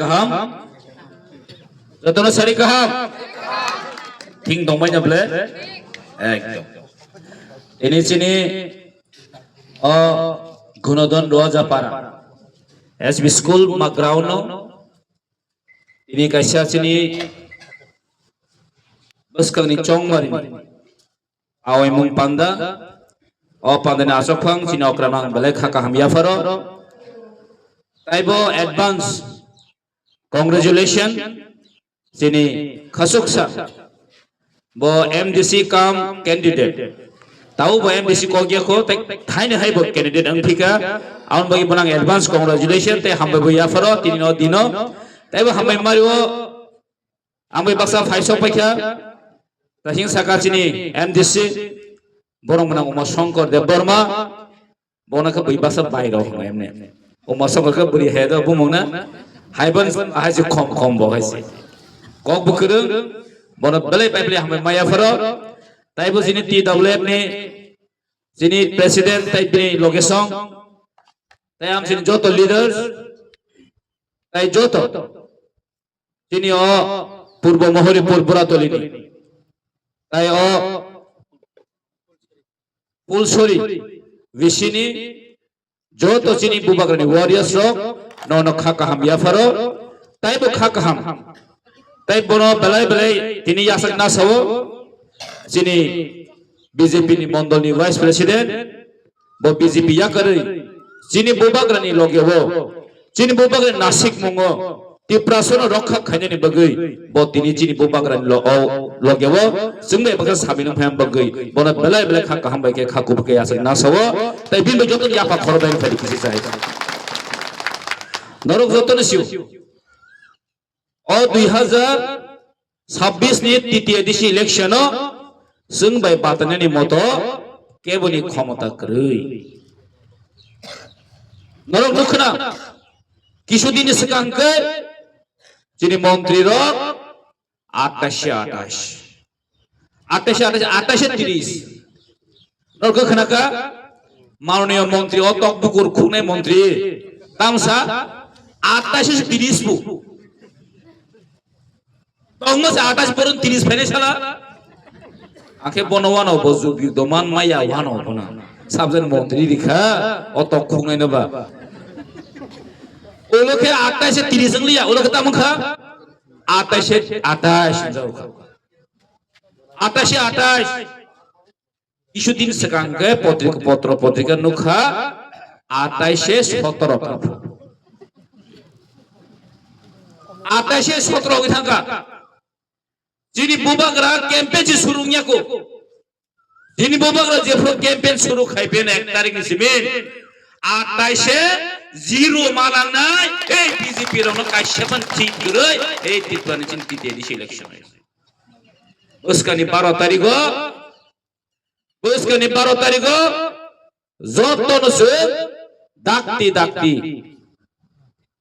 kaham jotona sari kaham ting dong bai nyable ekdom ini sini gunodon doa japara SB school magrauno ini kaisa sini beskang ni chongmari awai mung panda panda ni asokang sini okramang belai kaham ya faro taibo advance congratulation sini khasuksa bo MDC kam candidate tahu bo MDC ko gya ko thaine hai bo candidate ang thika aun bagi bonang advance congratulation te hambe bo ya faro tinino dino taibo hambe mario ambe baksa phaiso paikha tahing saka sini MDC borong bonang Umar Shankar Dev Burma bonaka bai baksa bai ro emne Umar Shankar ka buri hedo bumungna haiban haisi khom bo haisi kok bukurung bona belai belai hambe maya faro taibo sini TWF ni sini president tai logesong tai am sini joto leaders tai joto sini purbo mohori purpura tolini tai pulsori visini joto sini bubagrani warriors rok nono khakaham ya faro taibo khakaham tai bono belai tini yasak nasawo sini BJP ni mondol ni vice president bo BJP ya kari sini bubagrani logewo sini bubagrani nasik mongo ti prasono rokha khaine ni bagai bo tini sini bubagrani logewo sungme bakal sabino pham bagai bono belai khakaham bai ke khaku ke yasak nasawo tai bin joton ya pa khorbai phari kisi sai norok joton siu 2026 ni তৃতীয় ADC election जों bye बातनानि मतो केबोनि क्षमता करै नरक दुखना किछुदिन सिगांके जिनि मन्त्री रक 28 नरक खनाका माननीय मन्त्री अतक बुकुर खुने मन्त्री तामसा 28 बु Tongmas atas perun 30 fene sala ake bonowano bozugi doman maya wano bona sabjan montri dikha otok khungai noba oloke 28 30 ang liya oloke tamukha 28 jauka 28 কিছুদিন সেকাঙ্গে পত্রিকা নুখা 28 17 কা 28 17 ki thangka Jini bubagra campaign surunya ko. Jini bubagra jepro campaign suru khaipen 1 tarik ni simen. 28 zero malang nai. Hey BJP rono kaisyapan ठीक गरय. Hey titwan chin titi di election. Uska ni 12 tarik go. Uska ni 12 tarik go. Joton se dakti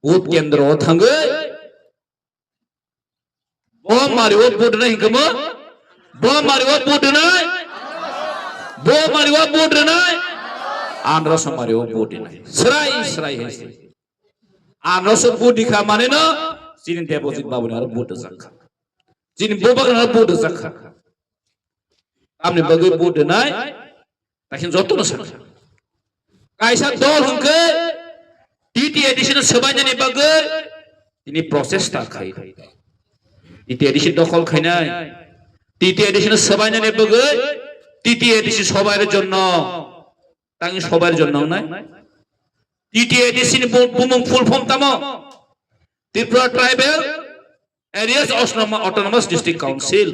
vote kendro thangge bom mari vote vote nahi kamo bom mari vote vote nahi bom mari vote vote nahi anros mari vote vote nahi serai hai anros vote dikha mane na sini deposit babu na vote zakha sini bobak na vote zakha amne bagai vote nahi takin joto na sakha kaisa dol hungke TT edition sabanya ni bagai ini proses tak khai TT edition দখল খাই নাই TT edition সবাই জানে বগে TT edition সবার জন্য তাই সবার জন্য নাই TT edition বুমুং ফুল ফর্ম তামো Tripura tribal areas autonomous district council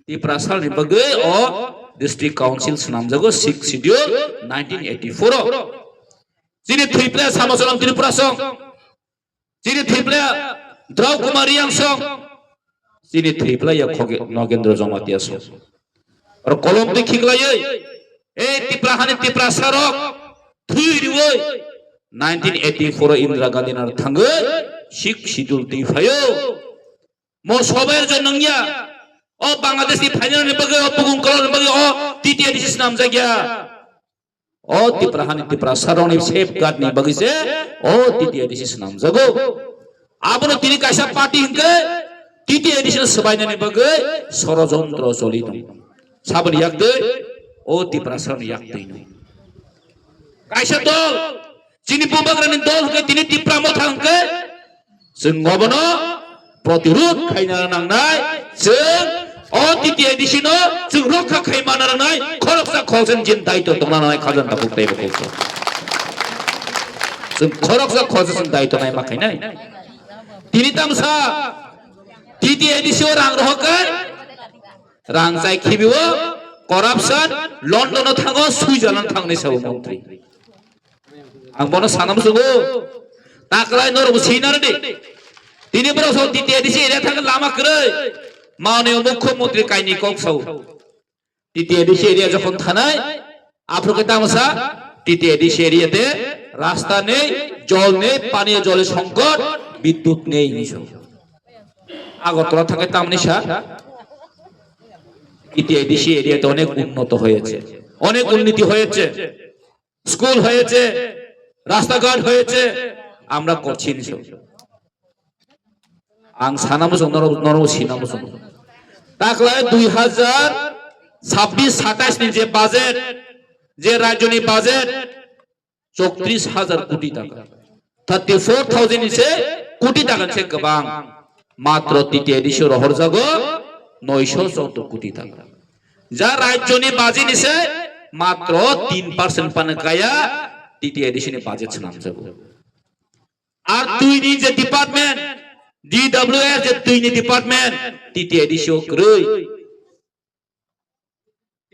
Tripura সাল নি বগে ও ডিস্ট্রিক্ট কাউন্সিল নাম জাগো 6 শিডিউল 1984 যিনি ত্রিপুরা সামসলাম ত্রিপুরা সং যিনি ত্রিপুরা দ্রৌ কুমারিয়াং সং Sini tripla ya Nogendra Jomatia so. Or kolom te khiglaye. Tipla hani tipla sarok. Thui woi. 1984 Indira Gandhi nar thangge. Sik sidul ti phayo. Mo sober jonangya. O Bangladesh ni final ni bagi o pugung kolon bagi o TT edition nam jagya. O tipla hani tipla sarok ni safeguard ni bagi se o TT edition nam jago. Abono tini kaisa party hingke titi edition sebainani bagai sorojondro solid. Sabun yakde o tiprasan yakde ini. Kaisa tol Cini pembangunan dol ke tini tipramo thangke sengobono protirut kaina nangnai seng o titi edition o seng rokha kaimana nangnai koroksa khosen jin daito tongnai khajan tapuk tei bokso seng koroksa khosen daito nai makai nai tini tamsa titi edition rang rohkai rang sai khibiwo corruption London thango Switzerland thangnai sabu mantri ang bono sanam sugo taklai nor businar de tini bro so titi edisi area thang lama krei মাননীয় মুখ্যমন্ত্রী কাইনি কক্সও titi edisi area যখন থানায় Africa তামসা titi edisi এরিয়াতে রাস্তা নেই জল নেই পানীয় জলের সংকট বিদ্যুৎ নেই নিশো আগরতলা থাকে তামনিশা titi edisi এরিয়াতে অনেক উন্নত হয়েছে অনেক উন্নতি হয়েছে স্কুল হয়েছে রাস্তাঘাট হয়েছে আমরা করছি নিছো আং সানামো নরম সিনামো তাকলায় 2026-27 নি যে বাজেট যে রাজনী বাজেট 34,000 কোটি টাকা 34,000 নিছে কোটি টাকা ছে গবাং মাত্র titi edisi রহর জাগো 914 কোটি টাকা যা রাজনী বাজি নিছে মাত্র 3% পানে কায়া titi edisi ni budget নাম যাব আর তুই নি যে ডিপার্টমেন্ট DWS যে তুই নি department titi edisi krei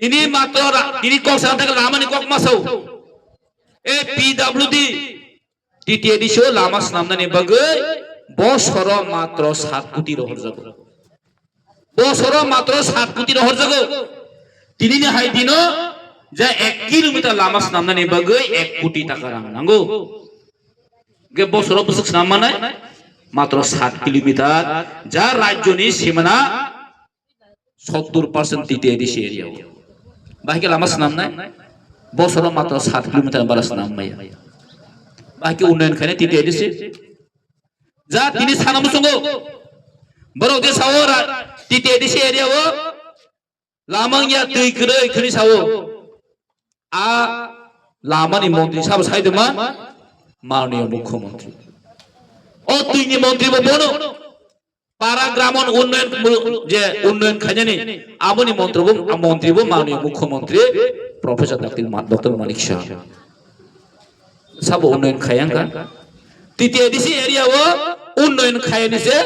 ini মাত্র ini কক্সান থেকে লামানি কক মাসও এ PWD titi edisi লামাস নামনানি বাগৈ বছর মাত্র 7 কোটি রহর যাব বছর মাত্র 7 কোটি রহর যাব তিনি নি হাই দিনো যা 1 কিলোমিটার লামাস নামনানি বাগৈ 1 কোটি টাকা রাং নাঙ্গো গে বছর বছর নামানায় মাত্র 7 কিলোমিটার যা রাজ্যনি সীমানা 70% titi edisi এরিয়া বাকি লামাস নামনায় বছর মাত্র 7 কিলোমিটার বারাস নামমাই বাকি উন্নয়ন খানে titi edisi যা তিনি সানাম সঙ্গো বড় যে সাওরা titi edisi এরিয়া ও লামাংয়া তুই krei khri sawo a লামানি মন্ত্রী সাহেব সাইদমা মাননীয় মুখ্যমন্ত্রী ও তুইনি মন্ত্রী বনো পাড়া গ্রামন উন্নয়ন যে উন্নয়ন খাজানি আমনি মন্ত্রী মাননীয় মুখ্যমন্ত্রী প্রফেসর ডক্টর মানিক শাহ সব উন্নয়ন খায়াঙ্গা titi edisi এরিয়া ও উন্নয়ন খায়ানি যে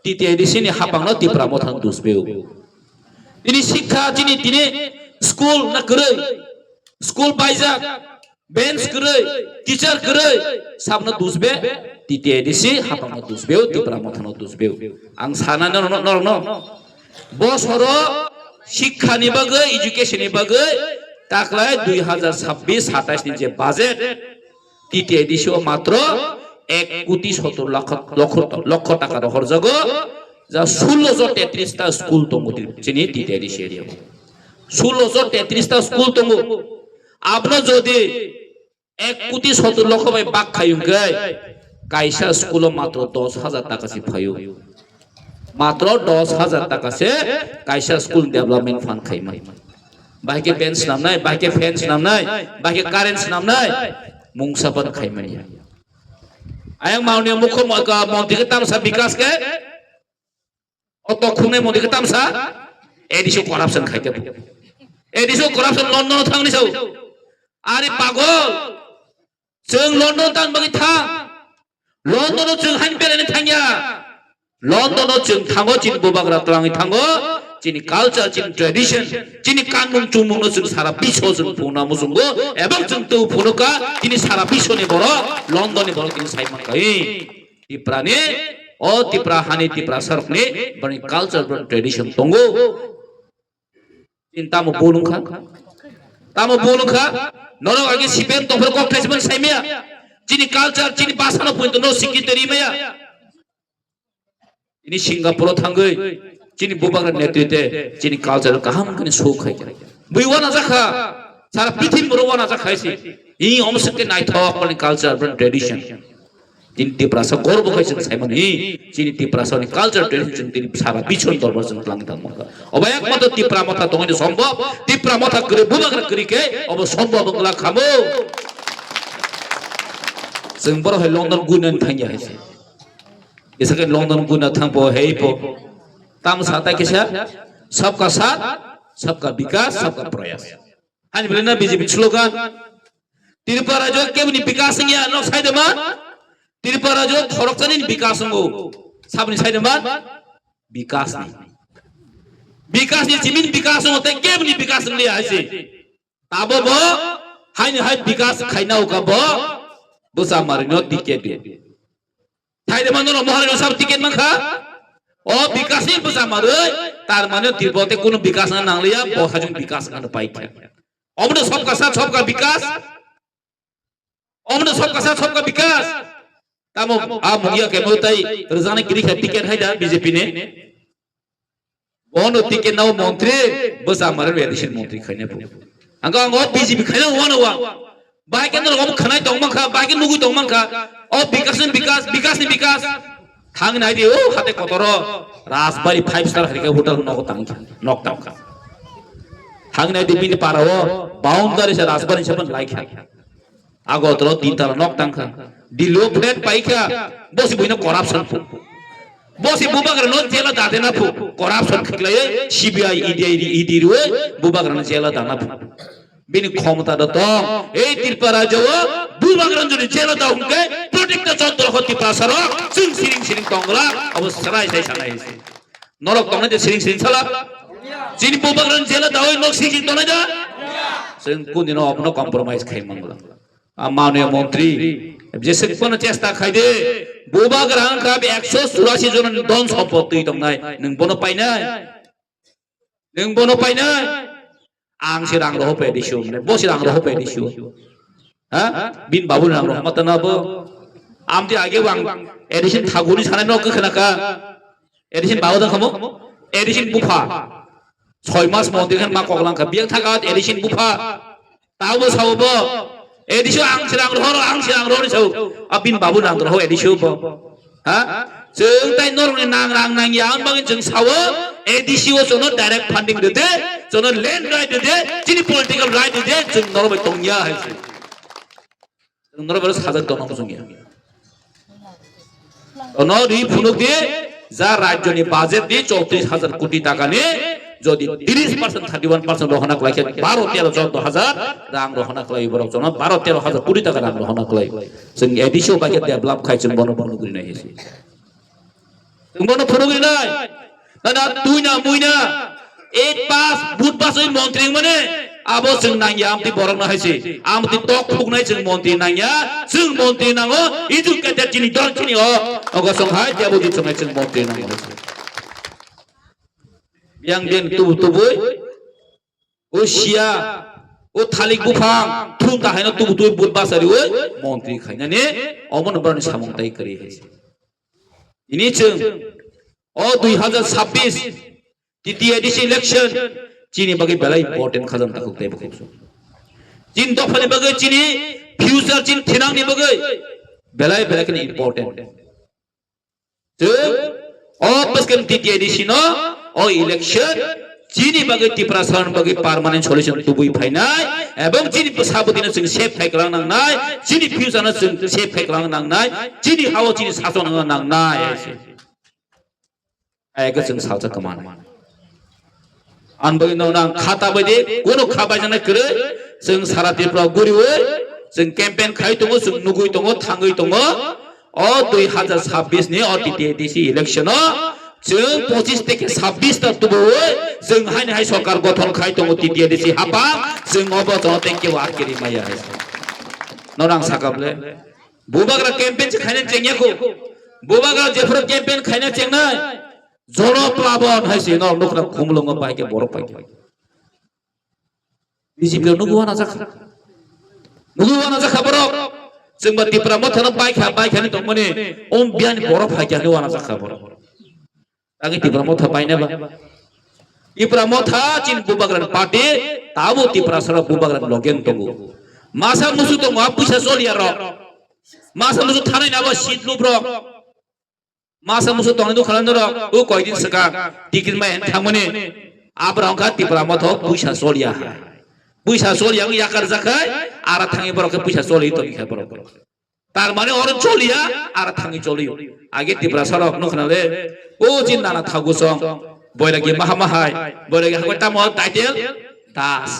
titi edisi ni হাপাংনো তিপ্রা মথান দুসবেও তিনি শিক্ষা তিনি স্কুল না করে স্কুল বাইজাক বেঞ্চ করে টিচার করে সাবনা দুসবে titi edisi হাপাংনো দুসবেও তিপ্রা মথানো দুসবেও আং সানানো নরনো বছর শিক্ষা নি বাগৈ এডুকেশন নি বাগৈ তাকলায় 2026-27 নি যে বাজেট titi edisi মাত্র 1,70,00,000 টাকা রহর জাগো যা 1633 টা স্কুল তঙ্গুতি চিনি titi edisi এরিয়া 1633 টা স্কুল তঙ্গু আপনি যদি 1,70,00,000 বাই বাক খাইুম গায় কাইসা স্কুল মাত্র 10,000 টাকা সে ফায়ু মাত্র 10,000 টাকা সে কাইসা স্কুল ডেভেলপমেন্ট ফান্ড খাইমাই বাকি বেঞ্চ নাম নাই বাকি ফেন্স নাম নাই বাকি কারেন্ট নাম নাই মুংসাপন খাইমাই আয়ং মাননীয় মুখ্যমন্ত্রী কে তামসা বিকাশ কে অত খুনে মন্ত্রী কে তামসা এডিসো করাপশন খাইতে এডিসো করাপশন লন্ডন থাংনি সাউ আরে পাগল जों लंडन तान बगै थां लंडन जों हाइन बेरायनो थांया लंडन जों थांगो चिन बोबाग्रा तलाङै थांगो चिनि कालचार चिनि ट्रेडिशन चिनि कानुन चुमुनो जों सारा बिश्व जों फुनामो जोंगो एबं जों तो फुनुका चिनि सारा बिश्वनि बर लंडननि बर चिनि साइमांकाई तिप्रानि ओ तिप्रा हानि तिप्रा सरकनि बनि कालचार बन ट्रेडिशन दंगो चिन्ता मो बोलुंखा तामो बोलुंखा नरो आगे सिपेन तो फिर कॉकटेस में साइमिया चिनी कल्चर चिनी भाषा न पुइन तो नो सिक्की तेरी में या चिनी सिंगापुर थांगई चिनी बुबाग्रा नेतृत्व चिनी कल्चर कहाँ मकने शो खाई बुइवा ना जाखा सारा पृथ्वी मुरवा ना जाखा ऐसी यही हम सबके नाइट हो अपने कल्चर अपने ट्रेडिशन তিনি ত্রিপুরাসা গর্ব খাইছেন সাইমনি যিনি ত্রিপুরাসানি কালচার ট্রেডিশন তিনি সারা বিশ্বন দরবার जों লাংতাং মঙ্গা অব একমাত্র ত্রিপুরা মাথা দঙনি সম্ভব ত্রিপুরা মাথা করে বুবাগ্রা করিকে অব সম্ভব বংলা খামো जों बर है लंदन गुनन थांया है इसके लंदन गुना थांपो है पो ताम साता किसा सबका साथ सबका विकास सबका प्रयास हानि बिना बीजेपी स्लोगान त्रिपुरा जो केवनी विकास या न साइदमा त्रिपुरा जो खरकसानि विकास हो साबनि साइदमा विकास नि जमीन विकास होते केवनी विकास लिया है ताबो बो हानि हाय विकास खाइनाउ का बो बोसा मारिनो टिकेट साइदमा न महाराज सब टिकेट मंखा ओ विकास नि बोसा मारे तार माने त्रिपुराते कोनो विकास ना नांगलिया बहाजों विकास खान पाइखे अबनो सबका साथ सबका विकास अमनो सबका साथ सबका विकास तामो आ मुगिया के मोताई रजाने गिरी के टिकेट है दा बीजेपी ने ओनो टिकेट नाउ मंत्री बस आमार एडिशन मंत्री खाने पो अंगा अंगो बीजेपी खाने वन वा बाय के न हम खानाय दं मंखा बाय के नुगु दं मंखा ओ विकास नि विकास थांग नाय दे ओ हाते कतर राजबाड़ी 5 स्टार हरिका होटल नगो तांग नक तांग थांग नाय दे बिनि पाराव बाउंडारी से राजबाड़ी से बन लाइक आगोतर 3 ताला नक तांखा दिलो फ्लेट पाइखा बसि बइनो करप्शन फु बसि बुबाग्रा न जेला दादेना फु करप्शन खिलाय सीबीआई ईडी रुए बुबाग्रा न जेला दाना फु बिनि क्षमता द तो ए त्रिपुरा जो बुबाग्रा जनि जेला दा हुनके प्रोटेक्ट चंद्र हति पासर सिंग सिरिंग तंगला अब सराय साइ सानाय नरक तंगने जे सिरिंग साला जिनि बुबाग्रा जेला दा होय नक सिरिंग तंगने जा जों कुनिनो अपनो कम्प्रोमाइज खाइ मंगला माननीय मंत्री जैसे कोन चेष्टा खाइदे बुबाग्रा का 184 जन धन सम्पत्ति दंनाय नों बनो पाइनाय आं से रां रहो पेदिसु ने बसि रां रहो पेदिसु हा बिन बाबु रां रहो मतनाबो आमदि आगे वां एडिशन थागुनि सानाय न गखनाका एडिशन बावदा खमो एडिशन बुफा 6 मास मंत्री खान मा कगलांका बियां थागा एडिशन बुफा तावबो सावबो एडिसो आं सिरां रहो सौ अबिन बाबु नांग रहो एडिसो बो हा जों ताइ नरनि नां यां बागै जों सावो एडिसो जोनो डाइरेक्ट फंडिंग देते जोनो लैंड राइट देते जिनि पॉलिटिकल राइट देते जों नरबे तंगिया है जों नरबे साजा दंग जोंगिया न रि फुनुक दे जा राज्यनि बाजेट दि 34000 कोटी टाका ने যদি 30% 31% রহনা কলাইছে 12-13-14,000 রাং রহনা কলাই বরক জন 12-13,000 কোটি টাকা রাং রহনা কলাই जों एडिसो बागे डेभलप खाइ जों बन फनुगुरि नाय हेसि जों बन फनुगुरि नाय ना तुइना मुइना 8 पास बुट पास ओइ मन्त्री माने आबो जों नांया आमति बरक ना हाइसि आमति टक फुगनाय जों मन्त्री नांया जों मन्त्री नांगो एजुकेटेड जिनि दल जिनि अगो संहाय देबो जि संहाय जों मन्त्री नांगो yang den tubuh usia o thalik bufang thum ta haina tubuh bud basari oi montri khaina ne omon barni samongtai kari hese ini chung o 2026 titiya edisi election chini bagai belai important khazam takuk tai bakuk jin dofani bagai chini future chin thinang ni bagai belai kan important chung o paskan titiya edisi no ओ election चीनी बगे टिप्रासन बगे permanent solution तुबुई फाइनाय एवं चीनी साबदिन जों safe फाइकलां नांनाय चीनी future जों safe फाइकलां नांनाय चीनी हाव चीनी सासन नांनाय आयगा जों सालजा कमान आनबो नों खाता बायदि कोनो खाबाय जानाय करे जों सारा त्रिपुरा गुरिवै जों कैंपेन खाइ दङ जों नुगुइ दङ थाङै दङ ओ 2026 नि अटिटिएडिसि इलेक्शन जों 25 থেকে 26 ता तुबो जों हाय हाय सरकार गठन खाइ दङ टिटिएडिसि हाबा जों अब जते के वार केरि माया है नरां साकाबले बुबाग्रा कैंपेन खाइने चेंयाखौ बुबाग्रा जेफोर कैंपेन खाइने चेंनाय जन प्लाबन हायसि न नखरा खुमलंग बायके बर पाइके बिजिपि नुगुवाना जाखा बरक जों बा त्रिपुरा मथाना बायखानि दंमोने ओम बियान बर फाइके वाना जाखा बरक आगे त्रिपुरा मथा पाइनाबा त्रिपुरा मथा चिन बुबाग्रान पार्टी ताबो त्रिपुरा सरा बुबाग्रान लगेन तंगु मासा मुसु तो मा पुसा सोलिया र masa musuh tanai nabo sit lu bro masa musuh tong itu kalan doro u koi din seka dikit main thamani abrang ka tipra moto puisa solia yang yakar zakai ara thangi bro ke puisa soli to ikha bro তার মানে ওর চলিয়া আর থাঙ্গি চলিও আগে তিপ্রা সরক নখনালে ও চিন্তা না থাগুসং বৈরাগী মাহামাহাই বৈরাগী হাকটা মহ title Das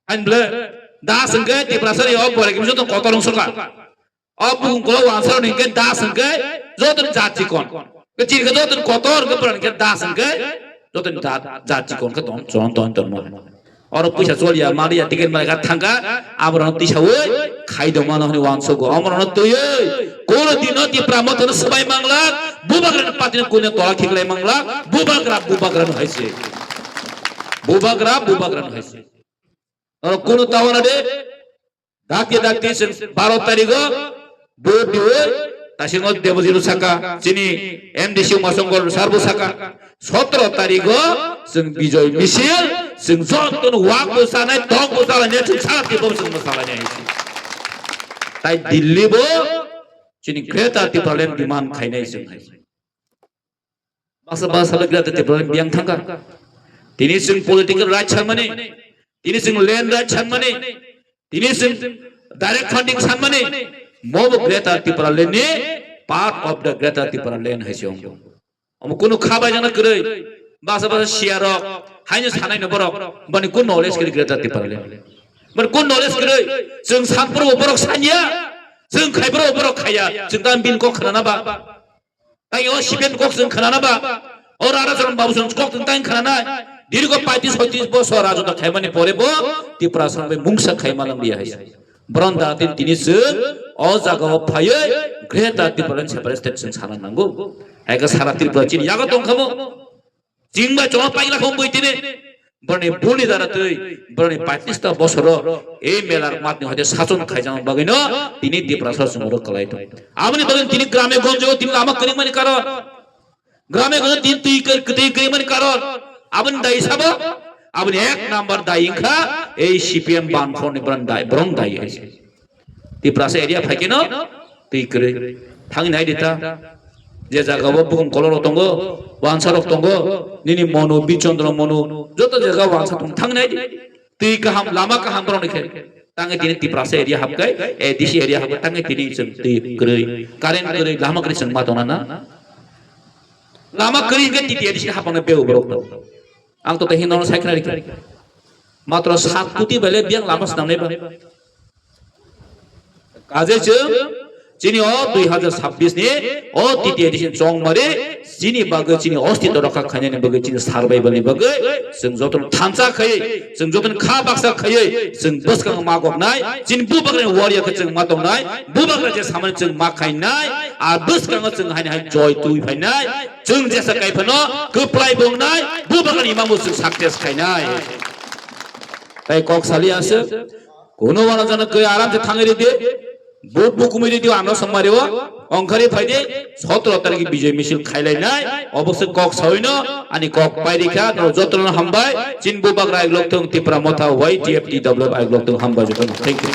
আনব্লে Das হংকে Tipra sorry ও বৈরাগী মিছো তো কত রংসকা ও বুং কো ওয়ানসার নিকে দাস হংকে যতন জাতি কোন কে চিরকে যতন কত অর কে প্রাণ কে দাস হংকে যতন জাতি কোন কে তন তন মহ और पैसा चलिया मारिया टिकट मारेगा थांगा आमरण तिसावे खाइदो मानहनि वांसगो आमरण तोये कोन दिन ति प्रामतन सबाय मांगला बुबाग्रन पातिन कोने तोला खिगलाय मांगला बुबाग्रन हइसे बुबाग्रन हइसे और कोन तावना दे दाके 12 तारिख बोर्ड दिवे तासिंग देवजिरु साका जिनि एमडीसी मासंगल सारबो साका 17 तारिख जों बिजय मिছিল जों जतन वाक मोसानाय दग मोसानाय जों साथि जों मोसानाय ताइ दिल्लीबो जिनि ग्रेटा टिपालेन डिमान्ड खायनाय जों बासा ग्रेटा टिपालेन बियां थांगा दिनै जों पलिटिकल राइट सानमाने दिनै जों लैंड राइट सानमाने दिनै जों डाइरेक्ट फंडिंग सानमाने मोब ग्रेटा टिपालेननि part of the greater Tipraland हाइसे हम कुनु खाबाय जाना करै बासा सियारक हाइनो सानाय न बरक बनि कुन नलेज करि ग्रेटा टिपालेन बनि कुन नलेज करै जों सानफ्रो बरक सानिया जों खायब्रो बरक खाया जों दान बिन को खाना बा ताइयो सिपेन को जों खाना बा और आरा जों बाबु जों को जों ताइन खाना दीर्घ 35-36 বছর রাজত্ব খাইমানি পরে বো ত্রিপুরা সরবে মুংসা খাইমালাম দিয়া হাইছে ब्रंदा तिनि जों अ जागाव फायै ग्रेटा टिपालेन सेपारेटेड जों साना नांगौ आइगा सारा त्रिपुरा चिनि यागा दंखामो जिंबा जमा पाइला खम बइतिने बरनि बुनि दारातै बरनि 35टा বছর এই মেলার মাধ্যমে হতে শাসন খাইজাম বাগैनो तिनि ত্রিপুরা সর जों रकलाय दं आमनि बगन तिनि ग्रामे गंजो तिनि लामा करिमानि कारण ग्रामे गंजो तिनि तुइ करिमानि कारण आबन दाइ साबो आबन एक नंबर दाइखा ए सीपीएम बानफोरनि ब्रं दाइ हाइसे ত্রিপুরা एरिया फाइकेनो तुइ करे थांनाय दिता जे जागाव बुहुम कलर दंगो वानसारक दंगो निनि मनु बिचन्द्र मनु जत जागा वानसा दं थांनाय तुइ गाहाम लामा गाहाम ब्रंनिखे तांगे दिनि ত্রিপুরা एरिया हाबगाय ए दिसि एरिया हाबगाय तांगे दिनि जों तुइ करे कारेन्ट करे लामा करे जों मादना ना लामा करे के तिति दिसि हाबना बेउ ब्रक आं तो हिंदन साइखनारि मात्र 7 कोटी बेले बियां लामा सामने बा काजे जों जिनि 2026 नि ओ तिति एडिशन जंगमारे जिनि बागै जिनि अस्तित्व रखा खायनायनि बागै जिनि सार्भाइभलनि बागै जों जतन थानसा खायै जों जतन खा बाक्सा खायै जों बसखां मागबनाय जिनि बुबाग्रे वारियाखौ जों मातंनाय बुबाग्रे जे सामान जों माखायनाय आ बसखां जों हाय जय तुइ फायनाय जों जेसा कायफनो गोप्लाय बंनाय बुबाग्रे इमामु जों साक्सेस खायनाय ताइ ककसालियासो कोनो वाना जाना गय आराम से थांगै दे बोट बुकुमिरि दिउ आनो समारेव अंखारि फाइदे 17 तारिख विजय मिছিল खाइलायनाय अबश्य कक सयनो अनि कक पाइरिखा जतन हामबाय जिन बुबाग्रा आइग्लक थं टिप्रा मथा वाइ टिएफटी डब्ल्यू आइग्लक थं हामबाय जतन थैंक यू